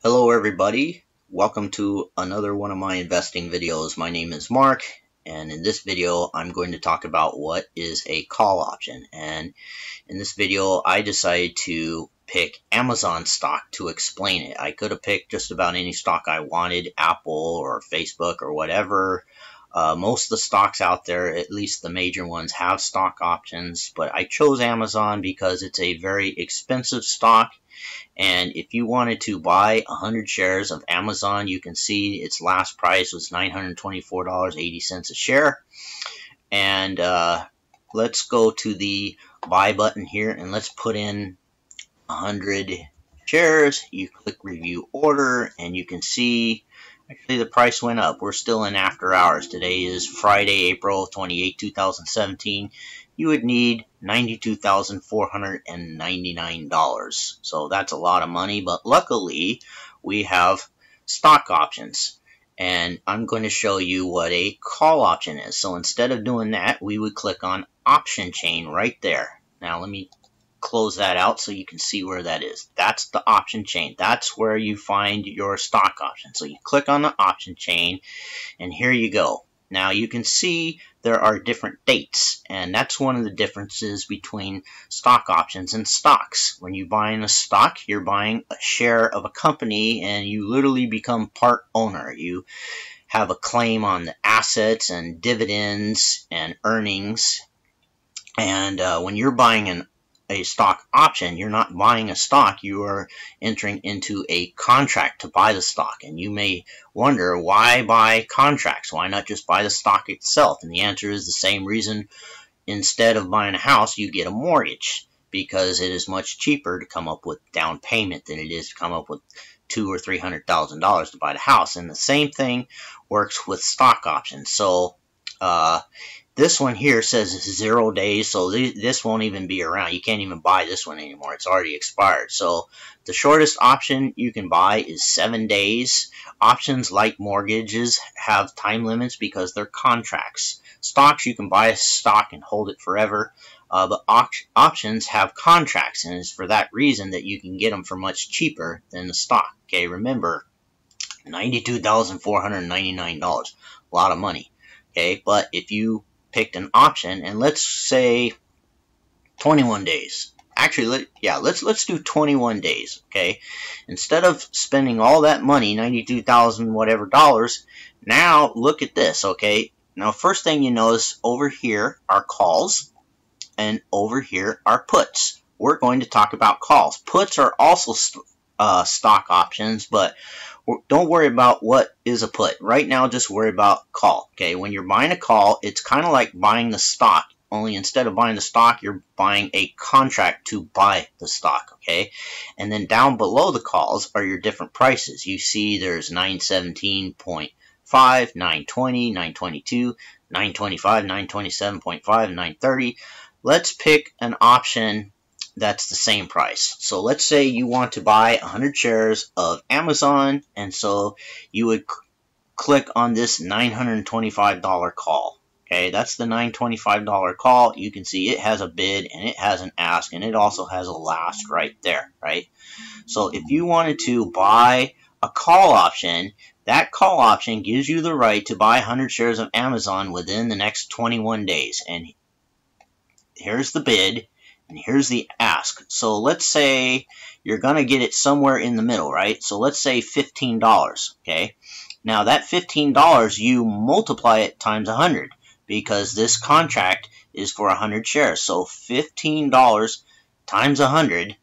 Hello everybody, welcome to another one of my investing videos. My name is Mark, and in this video I'm going to talk about what is a call option. And in this video I decided to pick Amazon stock to explain it. I could have picked just about any stock I wanted, Apple or Facebook or whatever. Most of the stocks out there, at least the major ones, have stock options, but I chose Amazon because it's a very expensive stock. And if you wanted to buy 100 shares of Amazon, you can see its last price was $924.80 a share. And let's go to the buy button here and let's put in 100 shares. You click review order and you can see actually the price went up. We're still in after hours. Today is Friday, April 28, 2017. You would need $92,499. So that's a lot of money, but luckily we have stock options. And I'm going to show you what a call option is. So instead of doing that, we would click on option chain right there. Now let me close that out so you can see where that is. That's the option chain. That's where you find your stock option. So you click on the option chain and here you go. Now you can see there are different dates, and that's one of the differences between stock options and stocks. When you're buying a stock, you're buying a share of a company and you literally become part owner. You have a claim on the assets and dividends and earnings. And when you're buying a stock option, you're not buying a stock, you are entering into a contract to buy the stock. And you may wonder, why buy contracts? Why not just buy the stock itself? And the answer is the same reason. Instead of buying a house, you get a mortgage, because it is much cheaper to come up with down payment than it is to come up with $200,000 or $300,000 to buy the house. And the same thing works with stock options. So this one here says 0 days, so this won't even be around. You can't even buy this one anymore. It's already expired. So the shortest option you can buy is 7 days. Options like mortgages have time limits because they're contracts. Stocks, you can buy a stock and hold it forever. But options have contracts, and it's for that reason that you can get them for much cheaper than the stock. Okay, remember, $92,499, a lot of money. Okay, but if you picked an option, and let's say 21 days. Actually, let's do 21 days, okay? Instead of spending all that money, 92,000 whatever dollars, now look at this, okay? Now, first thing you notice, over here are calls, and over here are puts. We're going to talk about calls. Puts are also stock options, but don't worry about what is a put. Right now, just worry about call. Okay, when you're buying a call, it's kind of like buying the stock. Only instead of buying the stock, you're buying a contract to buy the stock. Okay, and then down below the calls are your different prices. You see there's 917.5, 920, 922, 925, 927.5, 930. Let's pick an option that's the same price. So let's say you want to buy 100 shares of Amazon, and so you would click on this $925 call. Okay, that's the $925 call. You can see it has a bid and it has an ask, and it also has a last right there, right? So if you wanted to buy a call option, that call option gives you the right to buy 100 shares of Amazon within the next 21 days. And here's the bid. And here's the ask. So let's say you're going to get it somewhere in the middle, right? So let's say $15, okay? Now that $15, you multiply it times 100 because this contract is for 100 shares. So $15 times 100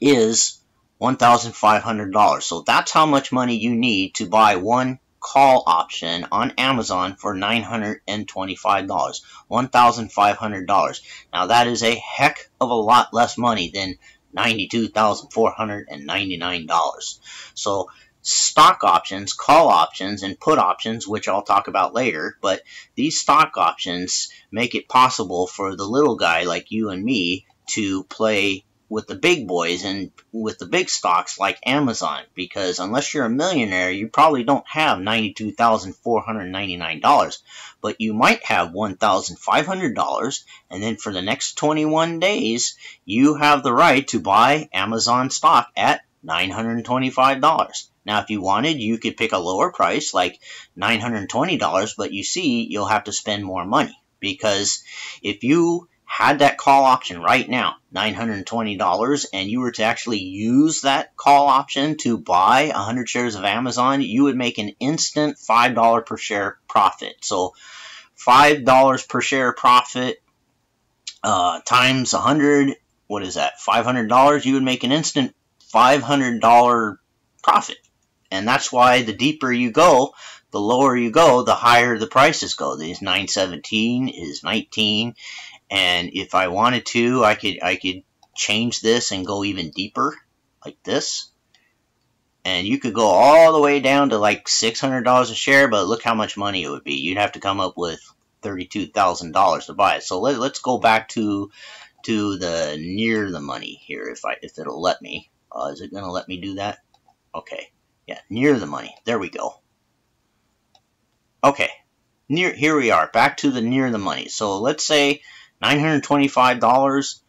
is $1,500. So that's how much money you need to buy one call option on Amazon for $925, $1,500. Now that is a heck of a lot less money than $92,499. So stock options, call options, and put options, which I'll talk about later, but these stock options make it possible for the little guy like you and me to play with the big boys and with the big stocks like Amazon, because unless you're a millionaire, you probably don't have $92,499, but you might have $1,500, and then for the next 21 days, you have the right to buy Amazon stock at $925. Now, if you wanted, you could pick a lower price, like $920, but you see, you'll have to spend more money, because if you had that call option right now, $920, and you were to actually use that call option to buy 100 shares of Amazon, you would make an instant $5 per share profit. So $5 per share profit times 100, what is that, $500, you would make an instant $500 profit. And that's why the deeper you go, the lower you go, the higher the prices go. These 917 is 19, and if I wanted to, I could change this and go even deeper, like this. And you could go all the way down to like $600 a share, but look how much money it would be. You'd have to come up with $32,000 to buy it. So let's go back to the near the money here, if it'll let me. Is it going to let me do that? Okay, yeah, near the money. There we go. Okay, here we are, back to the near the money. So let's say $925,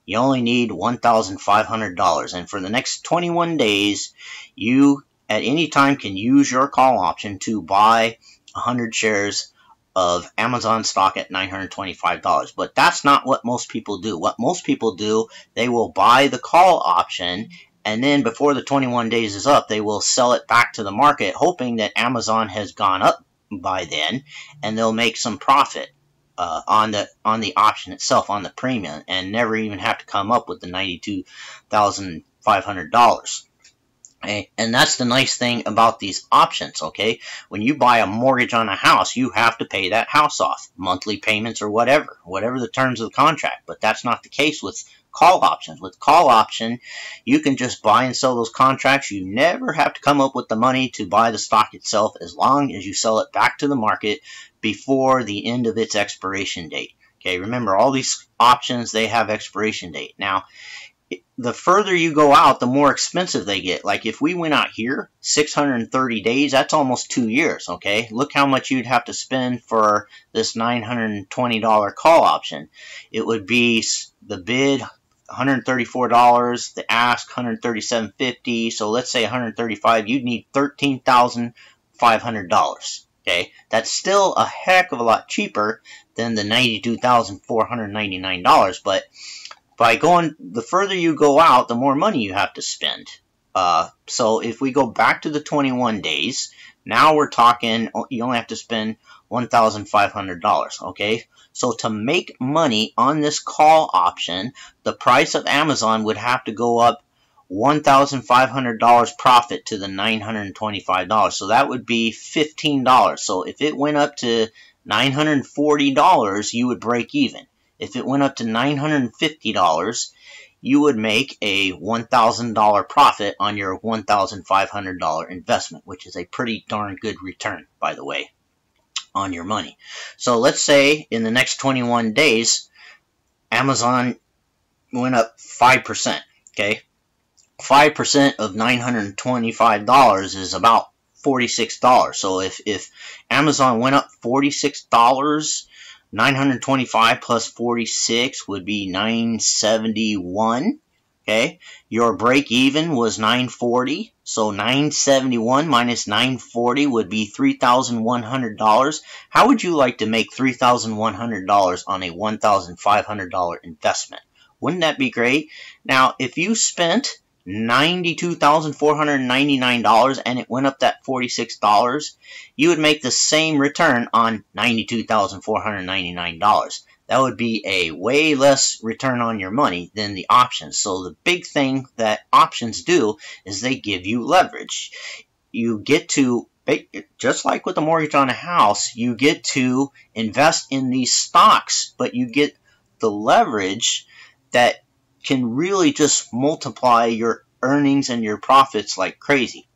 you only need $1,500. And for the next 21 days, you at any time can use your call option to buy 100 shares of Amazon stock at $925. But that's not what most people do. What most people do, they will buy the call option, and then before the 21 days is up, they will sell it back to the market, hoping that Amazon has gone up by then, and they'll make some profit on the option itself, on the premium, and never even have to come up with the $92,500. Okay? And that's the nice thing about these options. Okay, when you buy a mortgage on a house, you have to pay that house off, monthly payments or whatever the terms of the contract. But that's not the case with call options. With call option, you can just buy and sell those contracts. You never have to come up with the money to buy the stock itself, as long as you sell it back to the market before the end of its expiration date. Okay, remember, all these options, they have expiration date. Now, the further you go out, the more expensive they get. Like if we went out here 630 days, that's almost 2 years. Okay, look how much you'd have to spend for this $920 call option. It would be the bid $134, the ask $137.50. So let's say $135. You'd need $13,500. Okay, that's still a heck of a lot cheaper than the $92,499. But by going, the further you go out, the more money you have to spend. So if we go back to the 21 days, now we're talking, you only have to spend $1,500, okay? So to make money on this call option, the price of Amazon would have to go up $1,500 profit to the $925. So that would be $15. So if it went up to $940, you would break even. If it went up to $950, you would make a $1,000 profit on your $1,500 investment, which is a pretty darn good return, by the way, on your money. So let's say in the next 21 days, Amazon went up 5%, okay? 5% of $925 is about $46. So if Amazon went up $46, 925 plus 46 would be 971. Okay, your break even was 940, so 971 minus 940 would be $3,100. How would you like to make $3,100 on a $1,500 investment? Wouldn't that be great? Now, if you spent $92,499 and it went up that $46, you would make the same return on $92,499. That would be a way less return on your money than the options. So the big thing that options do is they give you leverage. You get to, just like with a mortgage on a house, you get to invest in these stocks, but you get the leverage that can really just multiply your earnings and your profits like crazy.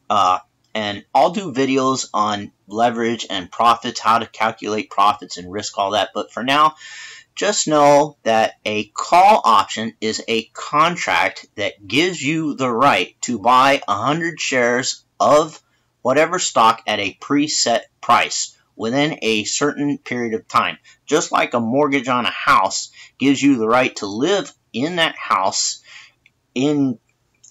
And I'll do videos on leverage and profits, how to calculate profits and risk, all that. But for now, just know that a call option is a contract that gives you the right to buy 100 shares of whatever stock at a preset price within a certain period of time. Just like a mortgage on a house gives you the right to live in that house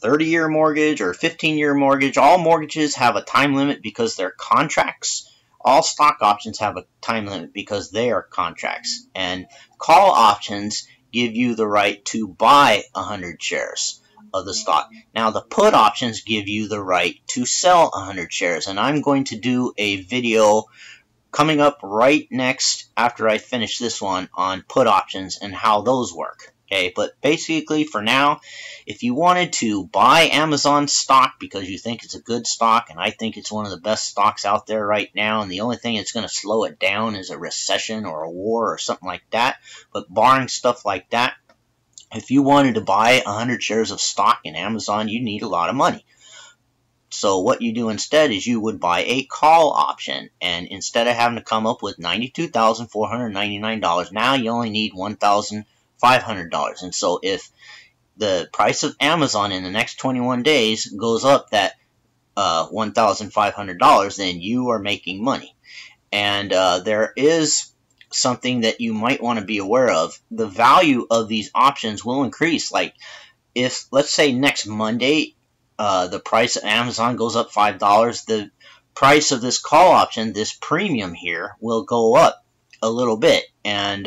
30-year mortgage or 15-year mortgage. All mortgages have a time limit because they're contracts. All stock options have a time limit because they are contracts. And call options give you the right to buy 100 shares of the stock. Now the put options give you the right to sell 100 shares. And I'm going to do a video coming up right next after I finish this one on put options and how those work. Okay, but basically for now, if you wanted to buy Amazon stock because you think it's a good stock, and I think it's one of the best stocks out there right now, and the only thing that's going to slow it down is a recession or a war or something like that, but barring stuff like that, if you wanted to buy 100 shares of stock in Amazon, you need a lot of money. So what you do instead is you would buy a call option, and instead of having to come up with $92,499, now you only need $1,500. And so if the price of Amazon in the next 21 days goes up that $1,500, then you are making money. And there is something that you might want to be aware of. The value of these options will increase. Like if, let's say next Monday, the price of Amazon goes up $5, the price of this call option, this premium here, will go up a little bit. And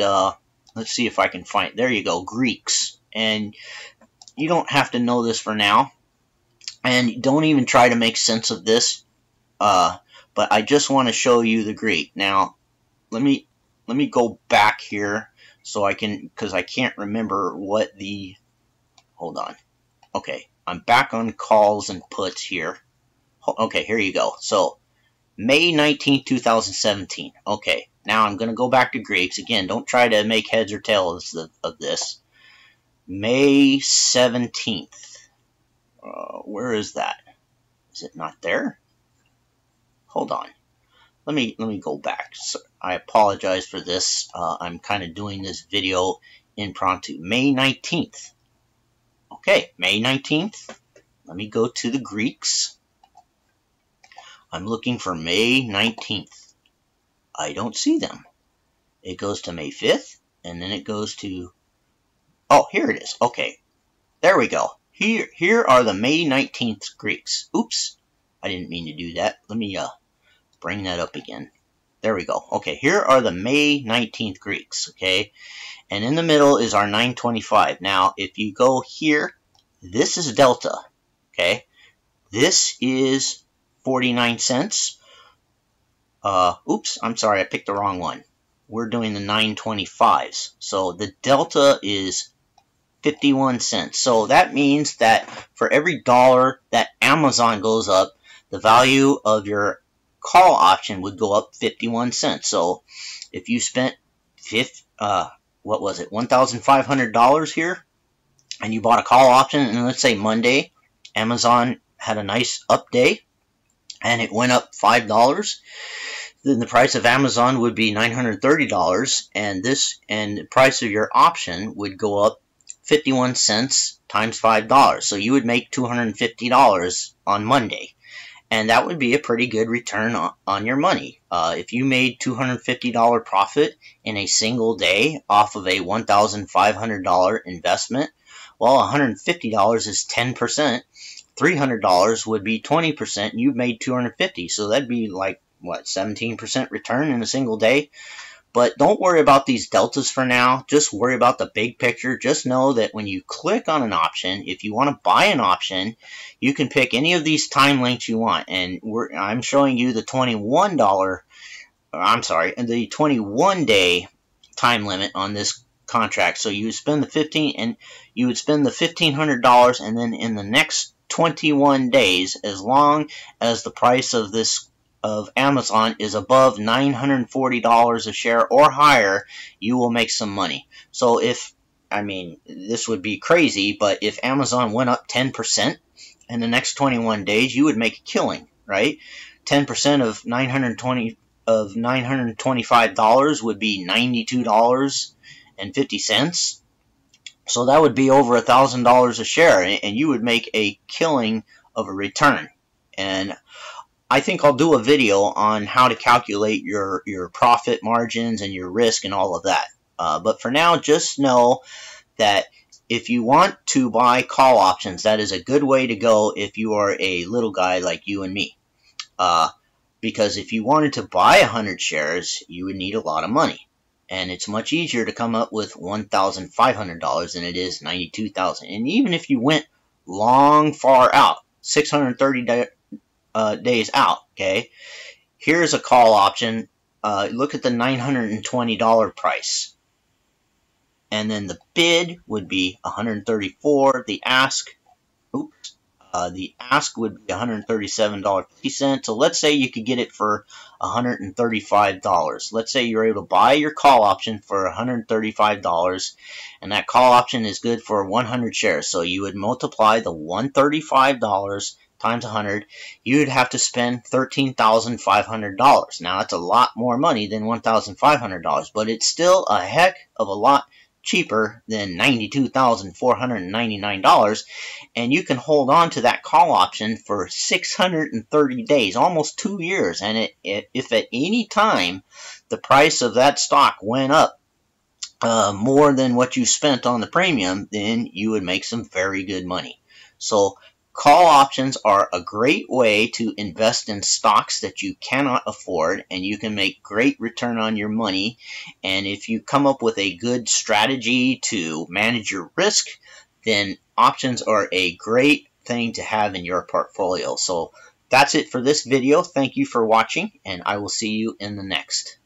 let's see if I can find, there you go, Greeks. And you don't have to know this for now. And don't even try to make sense of this. But I just want to show you the Greek. Now, let me go back here so I can, because I can't remember what the, hold on. Okay, I'm back on calls and puts here. Okay, here you go. So, May 19, 2017. Okay, now I'm going to go back to Greeks. Again, don't try to make heads or tails of this. May 17th. Where is that? Is it not there? Hold on. Let me go back. So I apologize for this. I'm kind of doing this video impromptu. May 19th. Okay, May 19th. Let me go to the Greeks. I'm looking for May 19th. I don't see them. It goes to May 5th, and then it goes to... Oh, here it is. Okay, there we go. Here are the May 19th Greeks. Oops, I didn't mean to do that. Let me bring that up again. There we go. Okay, here are the May 19th Greeks, okay? And in the middle is our 925. Now, if you go here, this is Delta, okay? This is 49 cents. Oops, I'm sorry, I picked the wrong one. We're doing the 925s. So the Delta is 51 cents. So that means that for every dollar that Amazon goes up, the value of your call option would go up 51 cents. So if you spent what was it, $1,500 here, and you bought a call option, and let's say Monday, Amazon had a nice up day, and it went up $5, then the price of Amazon would be $930, and the price of your option would go up 51 cents times $5. So you would make $250 on Monday. And that would be a pretty good return on your money. If you made $250 profit in a single day off of a $1,500 investment, well, $150 is 10%. $300 would be 20%. You've made $250. So that'd be like, what, 17% return in a single day? But don't worry about these deltas for now. Just worry about the big picture. Just know that when you click on an option, if you want to buy an option, you can pick any of these time lengths you want. And I'm showing you the the 21-day time limit on this contract. So you would spend the $1,500, and then in the next 21 days, as long as the price of Amazon is above $940 a share or higher, you will make some money. So this would be crazy, but if Amazon went up 10% in the next 21 days, you would make a killing, right? 10% of $925 would be $92.50. So that would be over $1,000 a share, and you would make a killing of a return. And I think I'll do a video on how to calculate your profit margins and your risk and all of that. But for now, just know that if you want to buy call options, that is a good way to go if you are a little guy like you and me. Because if you wanted to buy 100 shares, you would need a lot of money. And it's much easier to come up with $1,500 than it is $92,000. And even if you went long far out, 630 days out, okay, here's a call option. Look at the $920 price. And then the bid would be $134. The ask would be $137.50. So let's say you could get it for $135. Let's say you're able to buy your call option for $135, and that call option is good for 100 shares. So you would multiply the $135 times 100. You would have to spend $13,500. Now that's a lot more money than $1,500, but it's still a heck of a lot cheaper than $92,499, and you can hold on to that call option for 630 days, almost 2 years. And if at any time the price of that stock went up more than what you spent on the premium, then you would make some very good money. So call options are a great way to invest in stocks that you cannot afford, and you can make great return on your money. And if you come up with a good strategy to manage your risk, then options are a great thing to have in your portfolio. So that's it for this video. Thank you for watching, and I will see you in the next.